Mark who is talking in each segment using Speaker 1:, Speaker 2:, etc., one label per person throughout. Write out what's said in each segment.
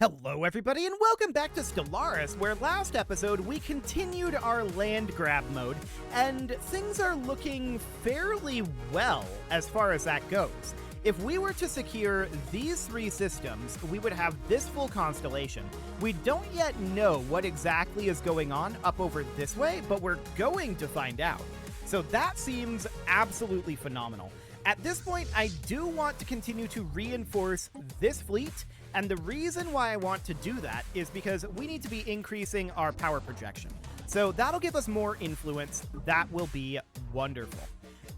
Speaker 1: Hello everybody and welcome back to Stellaris, where last episode we continued our land grab mode, and things are looking fairly well as far as that goes. If we were to secure these three systems, we would have this full constellation. We don't yet know what exactly is going on up over this way, but we're going to find out. So that seems absolutely phenomenal. At this point, I do want to continue to reinforce this fleet, and the reason why I want to do that is because we need to be increasing our power projection. So that'll give us more influence. That will be wonderful.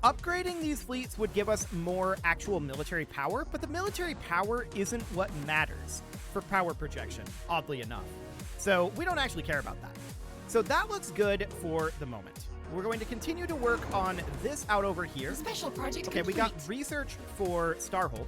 Speaker 1: Upgrading these fleets would give us more actual military power, but the military power isn't what matters for power projection, oddly enough. So we don't actually care about that. So that looks good for the moment. We're going to continue to work on this out over here.
Speaker 2: Special project
Speaker 1: Okay,
Speaker 2: complete.
Speaker 1: we got research for Starhold.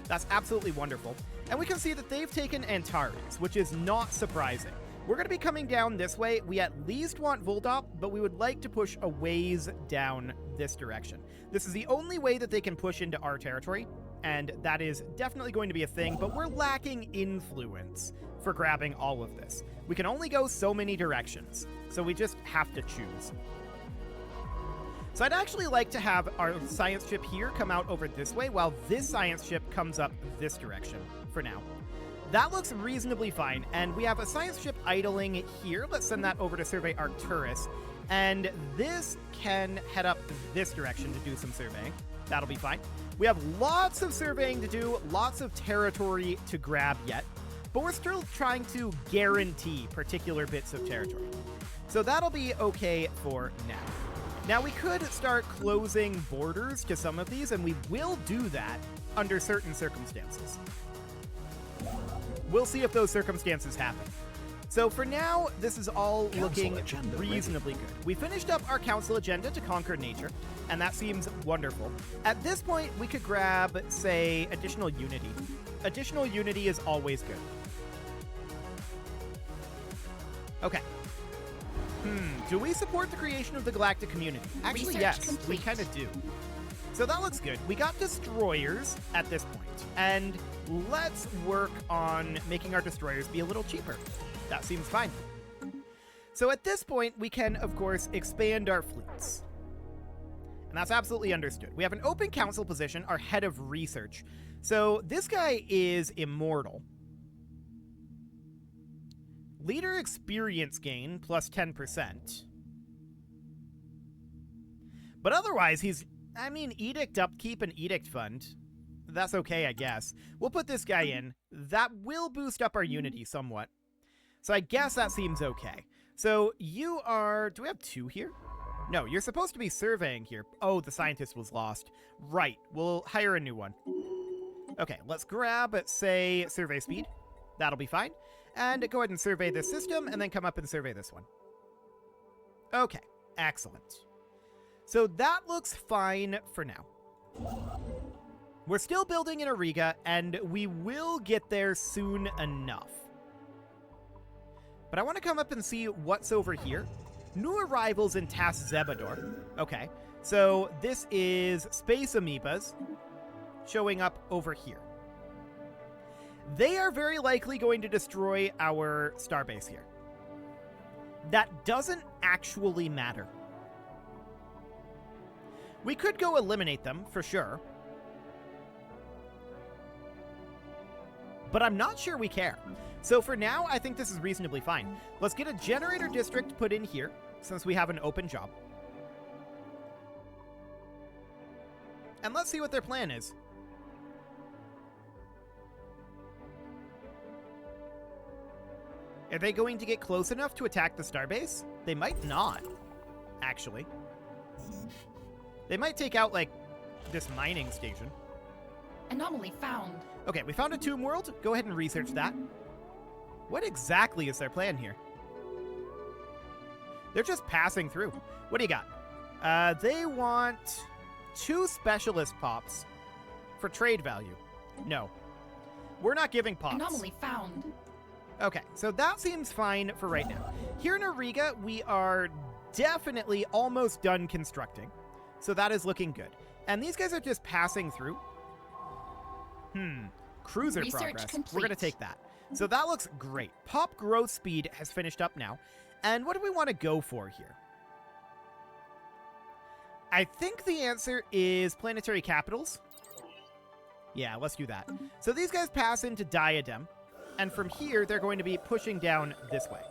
Speaker 1: That's absolutely wonderful. And we can see that they've taken Antares, which is not surprising. We're going to be coming down this way. We at least want Voldop, but we would like to push a ways down this direction. This is the only way that they can push into our territory, and that is definitely going to be a thing, but we're lacking influence for grabbing all of this. We can only go so many directions, so we just have to choose. So I'd actually like to have our science ship here come out over this way, while this science ship comes up this direction for now. That looks reasonably fine, and we have a science ship idling here. Let's send that over to survey Arcturus, and this can head up this direction to do some surveying. That'll be fine. We have lots of surveying to do, lots of territory to grab yet, but we're still trying to guarantee particular bits of territory. So that'll be okay for now. Now, we could start closing borders to some of these, and we will do that under certain circumstances. We'll see if those circumstances happen. So for now, this is all looking reasonably good. We finished up our council agenda to conquer nature, and that seems wonderful. At this point, we could grab, say, additional unity. Additional unity is always good. Okay. Do we support the creation of the galactic community? Actually,
Speaker 2: Research
Speaker 1: yes,
Speaker 2: complete.
Speaker 1: we kind of do. So that looks good. We got destroyers at this point, and let's work on making our destroyers be a little cheaper. That seems fine. So at this point, we can, of course, expand our fleets. And that's absolutely understood. We have an open council position, our head of research. So this guy is immortal. Leader experience gain plus 10%. But otherwise, he's, edict upkeep and edict fund. That's okay, I guess. We'll put this guy in. That will boost up our unity somewhat. So I guess that seems okay. So you are... Do we have two here? No, you're supposed to be surveying here. Oh, the scientist was lost. Right, we'll hire a new one. Okay, let's grab, say, survey speed. That'll be fine. And go ahead and survey this system, and then come up and survey this one. Okay, excellent. So that looks fine for now. We're still building in Auriga, and we will get there soon enough. But I want to come up and see what's over here. New arrivals in Tas Zebador. Okay, so this is space amoebas showing up over here. They are very likely going to destroy our starbase here. That doesn't actually matter. We could go eliminate them, for sure. But I'm not sure we care. So for now, I think this is reasonably fine. Let's get a generator district put in here, since we have an open job. And let's see what their plan is. Are they going to get close enough to attack the starbase? They might not, actually. They might take out, like, this mining station.
Speaker 2: Anomaly found.
Speaker 1: Okay, we found a tomb world. Go ahead and research that. What exactly is their plan here? They're just passing through. What do you got? They want 2 specialist pops for trade value. No. We're not giving pops.
Speaker 2: Anomaly found.
Speaker 1: Okay, so that seems fine for right now. Here in Auriga, we are definitely almost done constructing. So that is looking good. And these guys are just passing through. Cruiser
Speaker 2: Research
Speaker 1: progress.
Speaker 2: complete.
Speaker 1: We're going to take that. So that looks great. Pop growth speed has finished up now. And what do we want to go for here? I think the answer is planetary capitals. Yeah, let's do that. So these guys pass into Diadem. And from here, they're going to be pushing down this way.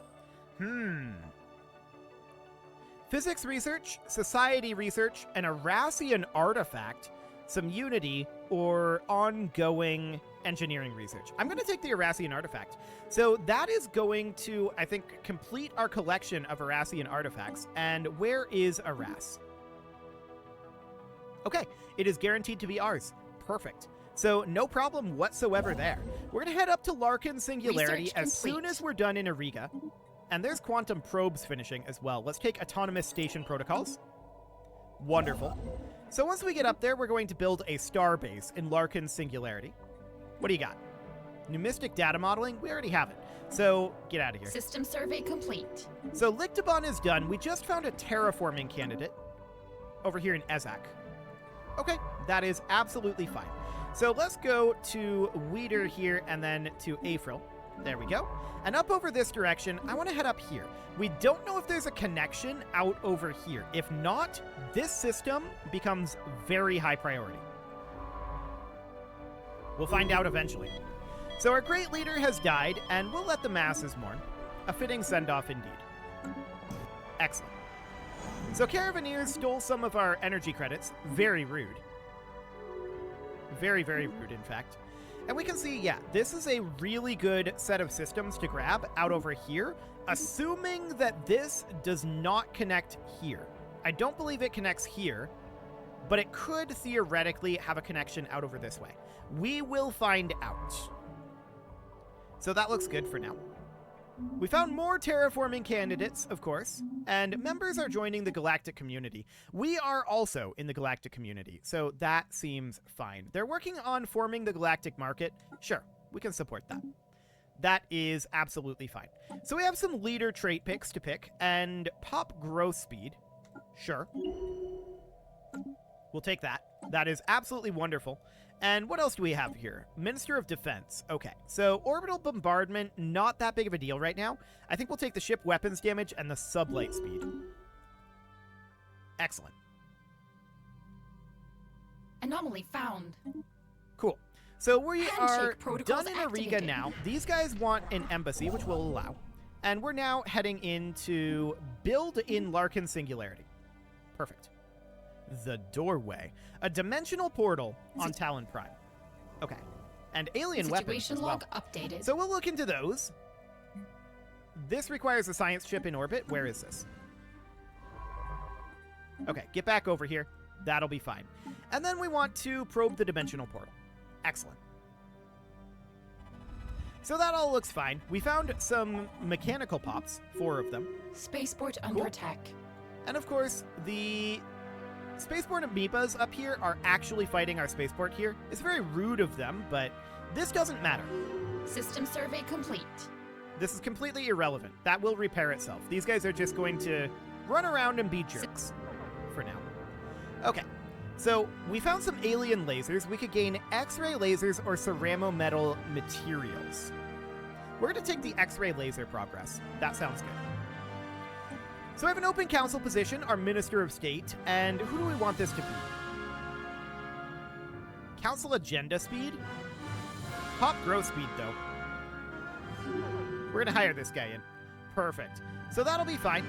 Speaker 1: Physics research, society research, an Arassian artifact, some Unity, or ongoing engineering research. I'm going to take the Arassian artifact. So that is going to, I think, complete our collection of Arassian artifacts. And where is Aras? Okay, it is guaranteed to be ours. Perfect. So no problem whatsoever there. We're going to head up to Larkin Singularity as soon as we're done in Ariga. And there's quantum probes finishing as well. Let's take autonomous station protocols. Wonderful. So once we get up there, we're going to build a star base in Larkin Singularity. What do you got? Numistic data modeling? We already have it. So get out of here.
Speaker 2: System survey complete.
Speaker 1: So Lictabon is done. We just found a terraforming candidate over here in Ezak. Okay, that is absolutely fine. So let's go to Weeder here and then to April. There we go. And up over this direction, I want to head up here. We don't know if there's a connection out over here. If not, this system becomes very high priority. We'll find out eventually. So our great leader has died, and we'll let the masses mourn. A fitting send-off indeed. Excellent. So Caravaneers stole some of our energy credits. Very rude. Very, very rude, in fact. And we can see, yeah, this is a really good set of systems to grab out over here, assuming that this does not connect here. I don't believe it connects here, but it could theoretically have a connection out over this way. We will find out. So that looks good for now. We found more terraforming candidates, of course, and members are joining the galactic community. We are also in the galactic community, so that seems fine. They're working on forming the galactic market. Sure, we can support that. That is absolutely fine. So we have some leader trait picks to pick, and pop growth speed. Sure. We'll take that. That is absolutely wonderful. And what else do we have here? Minister of Defense. Okay, so orbital bombardment, not that big of a deal right now. I think we'll take the ship weapons damage and the sublight speed. Excellent.
Speaker 2: Anomaly found.
Speaker 1: Cool. So we are
Speaker 2: protocols
Speaker 1: done in Ariga
Speaker 2: activated.
Speaker 1: now. These guys want an embassy, which we'll allow. And we're now heading into build in Larkin Singularity. Perfect. The doorway. A dimensional portal on Talon Prime. Okay. And alien weapons
Speaker 2: Situation
Speaker 1: as well.
Speaker 2: log updated.
Speaker 1: So we'll look into those. This requires a science ship in orbit. Where is this? Okay, get back over here. That'll be fine. And then we want to probe the dimensional portal. Excellent. So that all looks fine. We found some mechanical pops, 4 of them.
Speaker 2: Spaceport under attack.
Speaker 1: And of course, the spaceport amoebas up here are actually fighting our spaceport here. It's very rude of them, but this doesn't matter.
Speaker 2: System survey complete.
Speaker 1: This is completely irrelevant. That will repair itself. These guys are just going to run around and be jerks for now. Okay, so we found some alien lasers. We could gain X-ray lasers or ceramo metal materials. We're going to take the X-ray laser progress. That sounds good. So we have an open council position, our Minister of State, and who do we want this to be? Council agenda speed? Pop growth speed, though. We're going to hire this guy in. Perfect. So that'll be fine.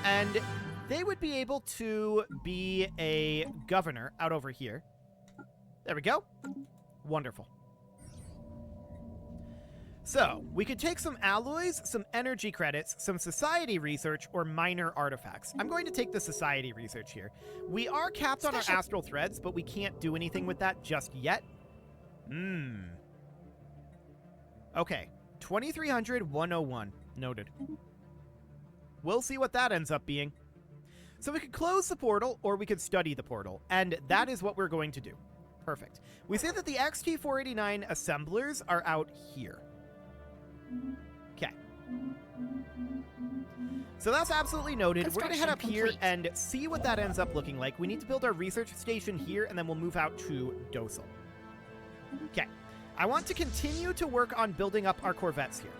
Speaker 1: And they would be able to be a governor out over here. There we go. Wonderful. So, we could take some alloys, some energy credits, some society research, or minor artifacts. I'm going to take the society research here. We are capped on our astral threads, but we can't do anything with that just yet. Okay, 2300, 101. Noted. We'll see what that ends up being. So we could close the portal, or we could study the portal, and that is what we're going to do. Perfect. We say that the XT-489 assemblers are out here. Okay. So that's absolutely noted. We're going to head up here and see what that ends up looking like. We need to build our research station here, and then we'll move out to Dosal. Okay. I want to continue to work on building up our corvettes here.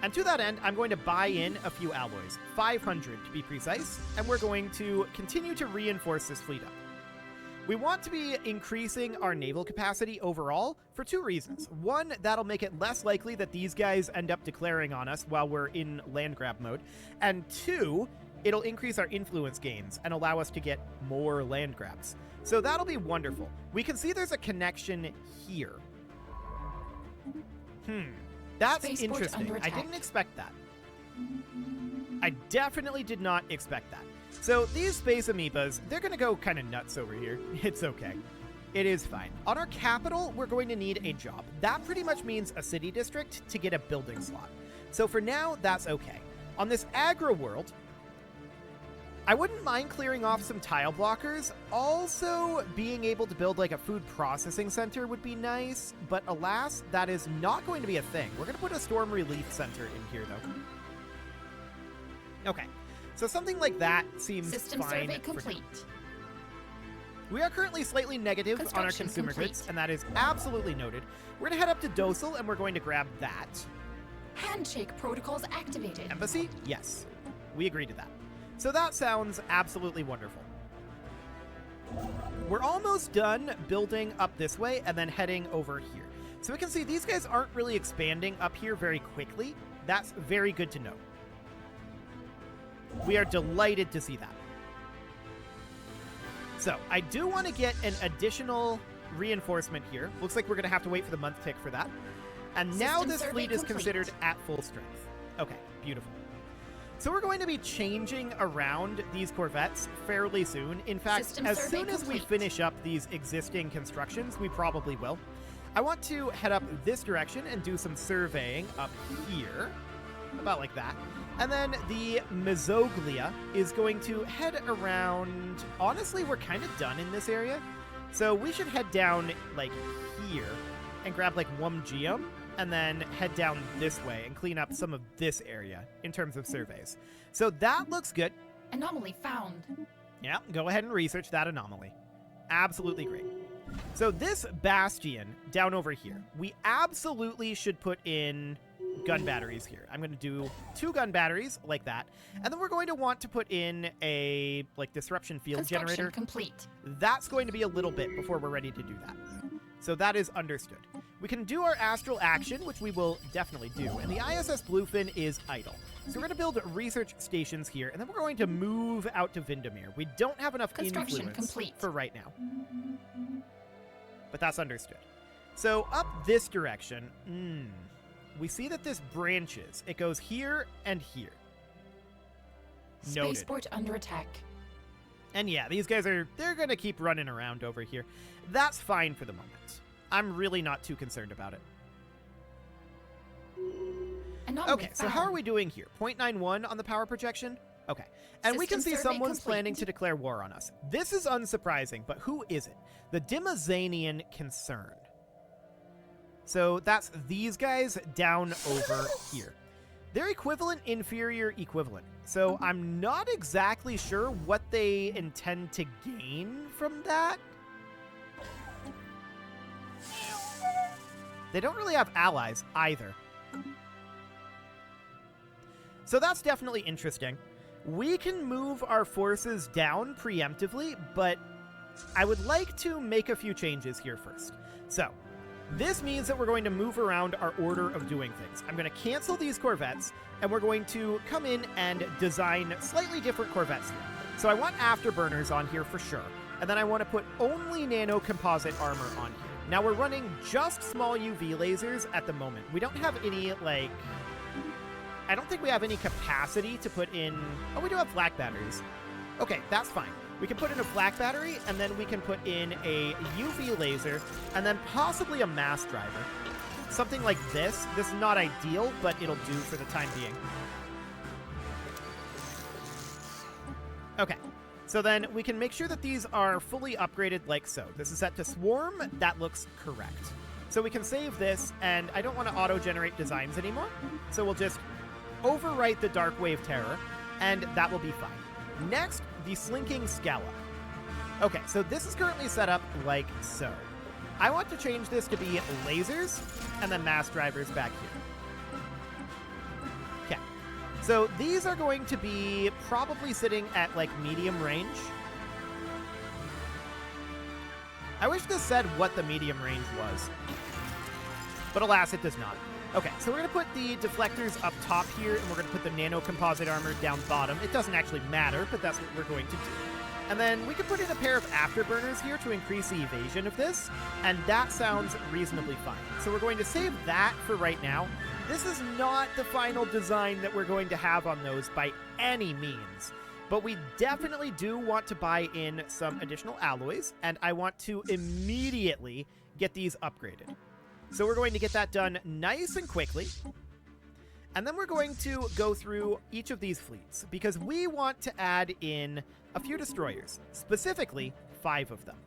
Speaker 1: And to that end, I'm going to buy in a few alloys, 500 to be precise, and we're going to continue to reinforce this fleet up. We want to be increasing our naval capacity overall for 2 reasons. One, that'll make it less likely that these guys end up declaring on us while we're in land grab mode. And 2, it'll increase our influence gains and allow us to get more land grabs. So that'll be wonderful. We can see there's a connection here. That's interesting. I didn't expect that. I definitely did not expect that. So these space amoebas, they're going to go kind of nuts over here. It's okay. It is fine. On our capital, we're going to need a job. That pretty much means a city district to get a building slot. So for now, that's okay. On this agro world, I wouldn't mind clearing off some tile blockers. Also, being able to build like a food processing center would be nice, but alas, that is not going to be a thing. We're going to put a storm relief center in here, though. Okay, so something like that seems
Speaker 2: System
Speaker 1: fine.
Speaker 2: survey complete.
Speaker 1: We are currently slightly negative on our consumer goods, and that is absolutely noted. We're going to head up to Docile, and we're going to grab that.
Speaker 2: Handshake protocols activated.
Speaker 1: Embassy? Yes. We agree to that. So that sounds absolutely wonderful. We're almost done building up this way and then heading over here. So we can see these guys aren't really expanding up here very quickly. That's very good to know. We are delighted to see that. So I do want to get an additional reinforcement here. Looks like we're going to have to wait for the month tick for that. And now this fleet is considered at full strength. Okay, beautiful. So we're going to be changing around these corvettes fairly soon. In fact, as soon as we finish up these existing constructions, we probably will. I want to head up this direction and do some surveying up here, about like that. And then the Mezzoglia is going to head around. Honestly, we're kind of done in this area. So we should head down like here and grab like Wumgeum, and then head down this way and clean up some of this area in terms of surveys. So that looks good.
Speaker 2: Anomaly found.
Speaker 1: Yeah, go ahead and research that anomaly. Absolutely great. So this bastion down over here, we absolutely should put in gun batteries here. I'm going to do 2 gun batteries like that. And then we're going to want to put in a like disruption field generator.
Speaker 2: Complete.
Speaker 1: That's going to be a little bit before we're ready to do that. So that is understood. We can do our astral action, which we will definitely do. And the ISS Bluefin is idle. So we're going to build research stations here, and then we're going to move out to Vindemere. We don't have enough influence for right now. But that's understood. So up this direction, we see that this branches. It goes here and here. Noted.
Speaker 2: Spaceport under attack.
Speaker 1: And yeah, these guys they're going to keep running around over here. That's fine for the moment. I'm really not too concerned about it. Okay, so how are we doing here? 0.91 on the power projection? Okay. And we can see someone's planning to declare war on us. This is unsurprising, but who is it? The Dimazanian Concern. So that's these guys down over here. They're equivalent, inferior, equivalent. So I'm not exactly sure what they intend to gain from that. They don't really have allies either. So that's definitely interesting. We can move our forces down preemptively, but I would like to make a few changes here first. So this means that we're going to move around our order of doing things. I'm going to cancel these corvettes, and we're going to come in and design slightly different corvettes here. So I want afterburners on here for sure, and then I want to put only nano composite armor on here. Now we're running just small UV lasers at the moment. We don't have any, like... I don't think we have any capacity to put in... Oh, we do have flak batteries. Okay, that's fine. We can put in a flak battery, and then we can put in a UV laser, and then possibly a mass driver. Something like this. This is not ideal, but it'll do for the time being. Okay, so then we can make sure that these are fully upgraded like so. This is set to swarm. That looks correct. So we can save this, and I don't want to auto-generate designs anymore, so we'll just overwrite the Dark Wave Terror, and that will be fine. Next, the Slinking Scallop. Okay, so this is currently set up like so. I want to change this to be lasers and then mass drivers back here. Okay. So these are going to be probably sitting at like medium range. I wish this said what the medium range was, but alas, it does not. Okay, so we're going to put the deflectors up top here, and we're going to put the nano composite armor down bottom. It doesn't actually matter, but that's what we're going to do. And then we can put in a pair of afterburners here to increase the evasion of this, and that sounds reasonably fine. So we're going to save that for right now. This is not the final design that we're going to have on those by any means, but we definitely do want to buy in some additional alloys, and I want to immediately get these upgraded. So we're going to get that done nice and quickly. And then we're going to go through each of these fleets because we want to add in a few destroyers, specifically 5 of them.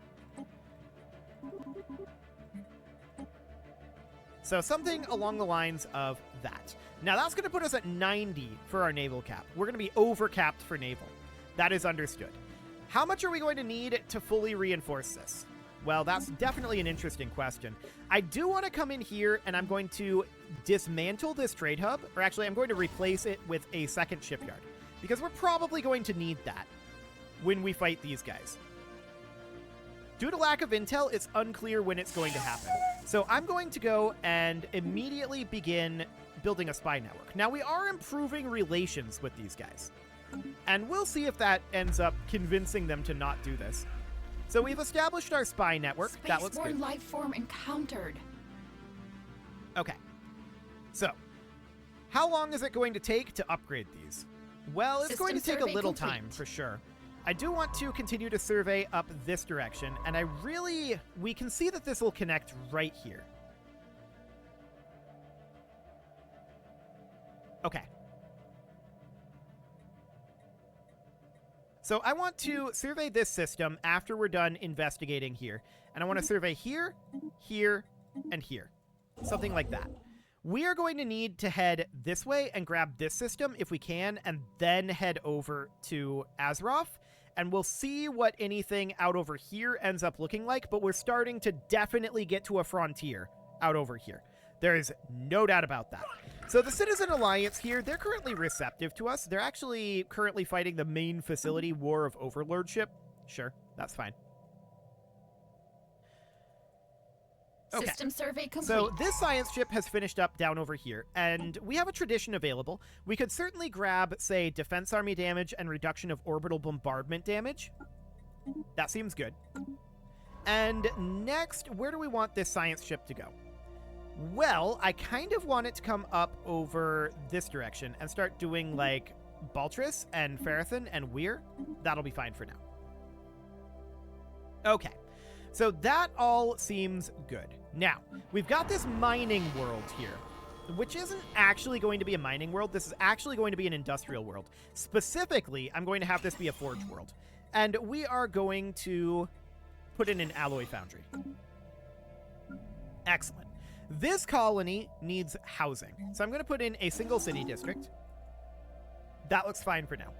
Speaker 1: So something along the lines of that. Now that's going to put us at 90 for our naval cap. We're going to be over-capped for naval. That is understood. How much are we going to need to fully reinforce this? Well, that's definitely an interesting question. I do want to come in here and I'm going to dismantle this trade hub, or actually I'm going to replace it with a second shipyard, because we're probably going to need that when we fight these guys. Due to lack of intel, it's unclear when it's going to happen. So I'm going to go and immediately begin building a spy network. Now, we are improving relations with these guys, and we'll see if that ends up convincing them to not do this. So we've established our spy network. That looks good.
Speaker 2: Spaceborne life form encountered.
Speaker 1: Okay. So, how long is it going to take to upgrade these? Well, it's going to take a little time, for sure. I do want to continue to survey up this direction, and we can see that this will connect right here. Okay. So I want to survey this system after we're done investigating here. And I want to survey here, here, and here. Something like that. We are going to need to head this way and grab this system if we can, and then head over to Azeroth. And we'll see what anything out over here ends up looking like, but we're starting to definitely get to a frontier out over here. There is no doubt about that. So the Citizen Alliance here, they're currently receptive to us. They're actually currently fighting the main facility war of overlordship. Sure, that's fine. Okay.
Speaker 2: System survey complete.
Speaker 1: So this science ship has finished up down over here, and we have a tradition available. We could certainly grab, say, defense army damage and reduction of orbital bombardment damage. That seems good. And next, where do we want this science ship to go? Well, I kind of want it to come up over this direction and start doing, like, Baltris and Farathan and Weir. That'll be fine for now. Okay. So that all seems good. Now, we've got this mining world here, which isn't actually going to be a mining world. This is actually going to be an industrial world. Specifically, I'm going to have this be a forge world. And we are going to put in an alloy foundry. Excellent. This colony needs housing. So I'm going to put in a single city district. That looks fine for now.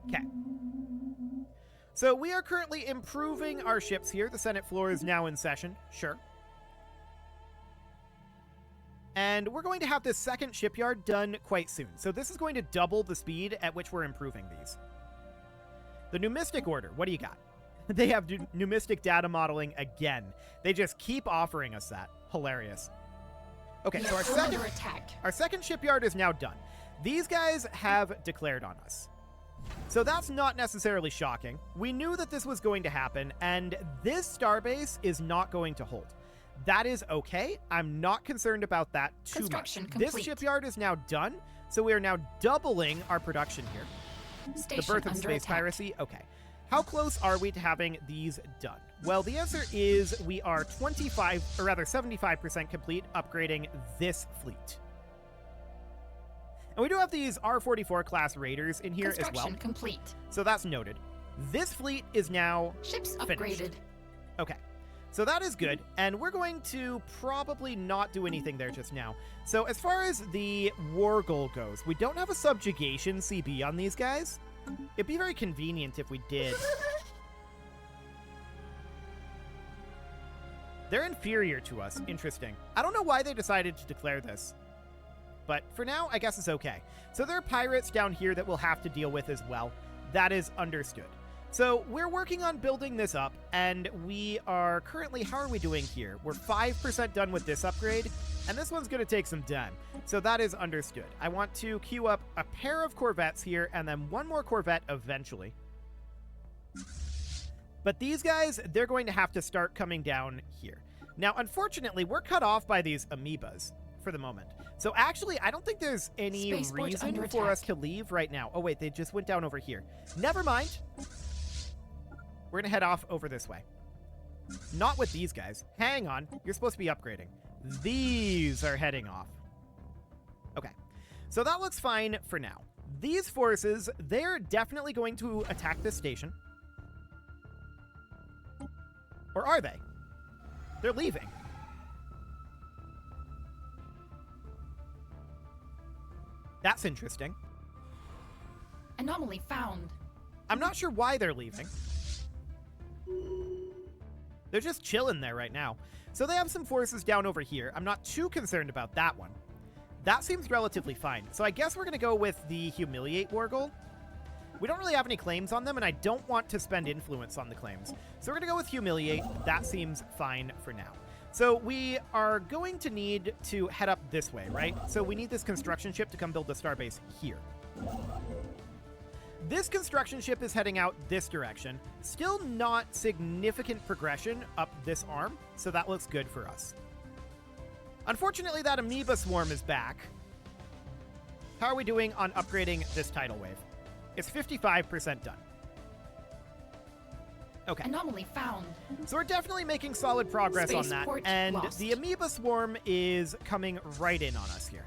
Speaker 1: Okay. So we are currently improving our ships here. The Senate floor is now in session. Sure. And we're going to have this second shipyard done quite soon. So this is going to double the speed at which we're improving these. The Numistic Order, what do you got? They have Numistic data modeling again. They just keep offering us that. Hilarious. Okay, so our second shipyard is now done. These guys have declared on us. So that's not necessarily shocking. We knew that this was going to happen, and this starbase is not going to hold. That is okay. I'm not concerned about that too much. This shipyard is now done, so we are now doubling our production here. The birth of space piracy, okay. How close are we to having these done? Well, the answer is we are 75% complete upgrading this fleet. And we do have these R-44 class raiders in here as well.
Speaker 2: Construction complete.
Speaker 1: So that's noted. This fleet is now
Speaker 2: ships
Speaker 1: finished.
Speaker 2: Upgraded.
Speaker 1: Okay. So that is good, and we're going to probably not do anything there just now. So as far as the war goal goes, we don't have a subjugation CB on these guys. It'd be very convenient if we did. They're inferior to us. Interesting. I don't know why they decided to declare this, but for now, I guess it's okay. So there are pirates down here that we'll have to deal with as well. That is understood. So we're working on building this up, and we are currently, how are we doing here? We're 5% done with this upgrade, and this one's going to take some time. So that is understood. I want to queue up a pair of corvettes here, and then one more corvette eventually. But these guys, they're going to have to start coming down here. Now, unfortunately, we're cut off by these amoebas for the moment. So actually, I don't think there's any reason for us to leave right now. Oh, wait, they just went down over here. Never mind. We're going to head off over this way. Not with these guys. Hang on. You're supposed to be upgrading. These are heading off. Okay. So that looks fine for now. These forces, they're definitely going to attack this station. Or are they? They're leaving. That's interesting.
Speaker 2: Anomaly found.
Speaker 1: I'm not sure why they're leaving. They're just chilling there right now. So they have some forces down over here. I'm not too concerned about that one. That seems relatively fine. So I guess we're going to go with the Humiliate Wargle. We don't really have any claims on them, and I don't want to spend influence on the claims. So we're going to go with Humiliate. That seems fine for now. So we are going to need to head up this way, right? So we need this construction ship to come build the starbase here. This construction ship is heading out this direction. Still not significant progression up this arm, so that looks good for us. Unfortunately, that amoeba swarm is back. How are we doing on upgrading this tidal wave? It's 55% done. Okay.
Speaker 2: Anomaly found.
Speaker 1: So we're definitely making solid progress on that. And the amoeba swarm is coming right in on us here.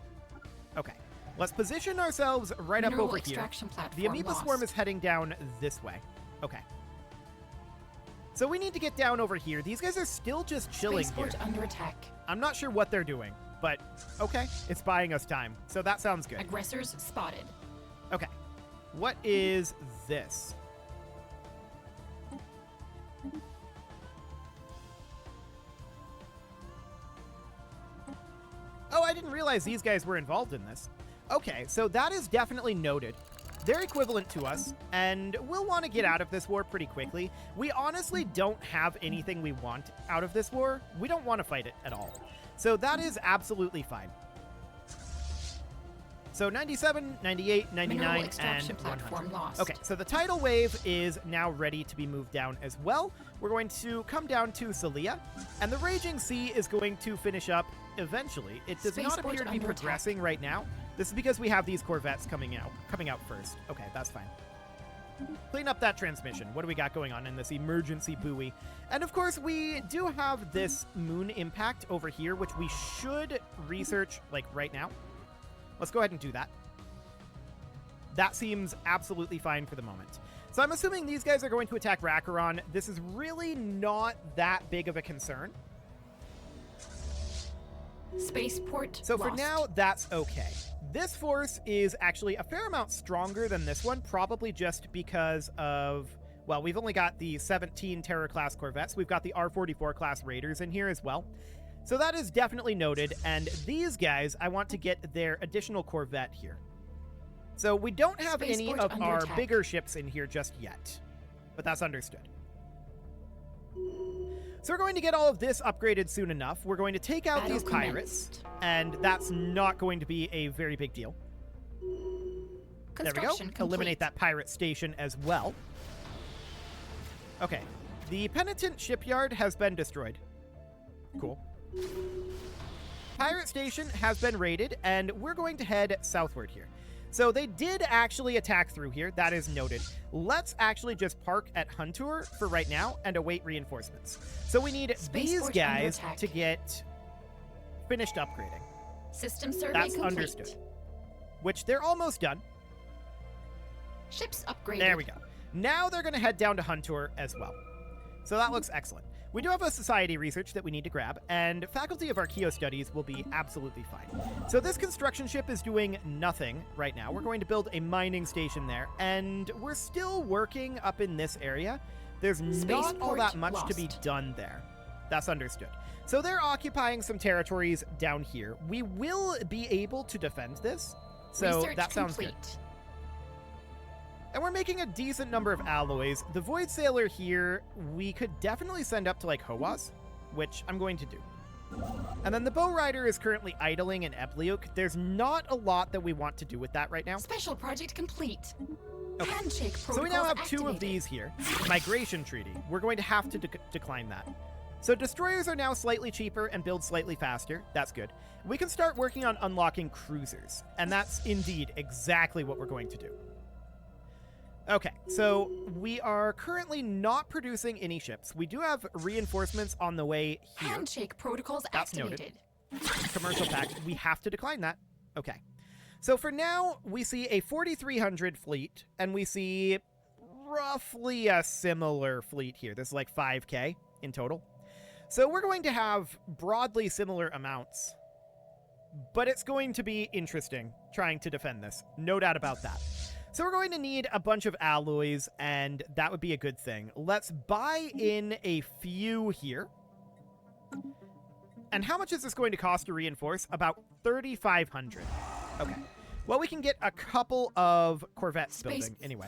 Speaker 1: Okay. Let's position ourselves right up over here. The amoeba swarm is heading down this way. Okay. So we need to get down over here. These guys are still just chilling here.
Speaker 2: Under attack.
Speaker 1: I'm not sure what they're doing, but okay. It's buying us time. So that sounds good.
Speaker 2: Aggressors spotted.
Speaker 1: Okay. What is this? Oh, I didn't realize these guys were involved in this. Okay, so that is definitely noted. They're equivalent to us, and we'll want to get out of this war pretty quickly. We honestly don't have anything we want out of this war. We don't want to fight it at all. So that is absolutely fine. So 97, 98, 99, and 100.
Speaker 2: Lost.
Speaker 1: Okay, so the tidal wave is now ready to be moved down as well. We're going to come down to Celia, and the Raging Sea is going to finish up eventually. It does not appear to be progressing right now. This is because we have these corvettes coming out first. Okay, that's fine. Clean up that transmission. What do we got going on in this emergency buoy? And of course, we do have this moon impact over here, which we should research like right now. Let's go ahead and do that. That seems absolutely fine for the moment. So I'm assuming these guys are going to attack Rakaron. This is really not that big of a concern.
Speaker 2: Spaceport
Speaker 1: So for
Speaker 2: lost.
Speaker 1: now, that's okay. This force is actually a fair amount stronger than this one, probably just because of, well, we've only got the 17 Terror-class corvettes. We've got the R-44 class raiders in here as well. So that is definitely noted, and these guys, I want to get their additional corvette here. So we don't have any of our bigger ships in here just yet, but that's understood. So we're going to get all of this upgraded soon enough. We're going to take out these pirates, and that's not going to be a very big deal. There we go. Eliminate that pirate station as well. Okay. The Penitent Shipyard has been destroyed. Cool. Pirate Station has been raided, and we're going to head southward here. So they did actually attack through here. That is noted. Let's actually just park at Huntur for right now and await reinforcements. So we need these guys to get finished upgrading.
Speaker 2: System survey
Speaker 1: That's
Speaker 2: complete.
Speaker 1: understood. Which they're almost done.
Speaker 2: Ships upgraded.
Speaker 1: There we go. Now they're going to head down to Huntur as well. So that looks excellent. We do have a society research that we need to grab, and Faculty of Archaeo Studies will be absolutely fine. So this construction ship is doing nothing right now. We're going to build a mining station there, and we're still working up in this area. There's not all that much to be done there. That's understood. So they're occupying some territories down here. We will be able to defend this. So
Speaker 2: Research
Speaker 1: that sounds
Speaker 2: complete.
Speaker 1: good. And we're making a decent number of alloys. The Void Sailor here, we could definitely send up to, like, Hawaz, which I'm going to do. And then the Bow Rider is currently idling in Ebliuk. There's not a lot that we want to do with that right now.
Speaker 2: Special project complete.
Speaker 1: Okay.
Speaker 2: Handshake protocols
Speaker 1: So we now have two of
Speaker 2: activated.
Speaker 1: these here. Migration Treaty. We're going to have to decline that. So destroyers are now slightly cheaper and build slightly faster. That's good. We can start working on unlocking cruisers. And that's indeed exactly what we're going to do. Okay, so we are currently not producing any ships. We do have reinforcements on the way here.
Speaker 2: Handshake protocols
Speaker 1: That's noted.
Speaker 2: activated.
Speaker 1: Commercial pact. We have to decline that. Okay. So for now, we see a 4,300 fleet, and we see roughly a similar fleet here. This is like 5K in total. So we're going to have broadly similar amounts, but it's going to be interesting trying to defend this. No doubt about that. So we're going to need a bunch of alloys, and that would be a good thing. Let's buy in a few here. And how much is this going to cost to reinforce? About 3,500. Okay. Well, we can get a couple of Corvettes building anyway.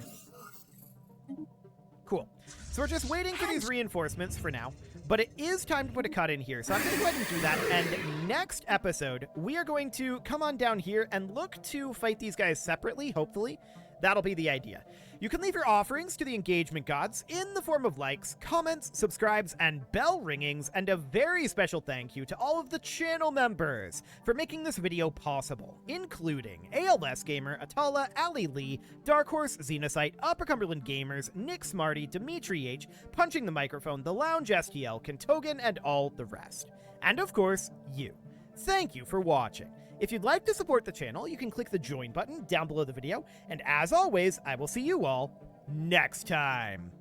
Speaker 1: Cool. So we're just waiting for these reinforcements for now, but it is time to put a cut in here. So I'm going to go ahead and do that. And next episode, we are going to come on down here and look to fight these guys separately, hopefully. That'll be the idea. You can leave your offerings to the engagement gods in the form of likes, comments, subscribes, and bell ringings, and a very special thank you to all of the channel members for making this video possible, including ALS Gamer, Atala, Ali Lee, Dark Horse, Xenocyte, Upper Cumberland Gamers, Nick Smarty, Dimitri H, Punching the Microphone, The Lounge STL, Kentogan, and all the rest. And of course, you. Thank you for watching. If you'd like to support the channel, you can click the join button down below the video, and as always, I will see you all next time.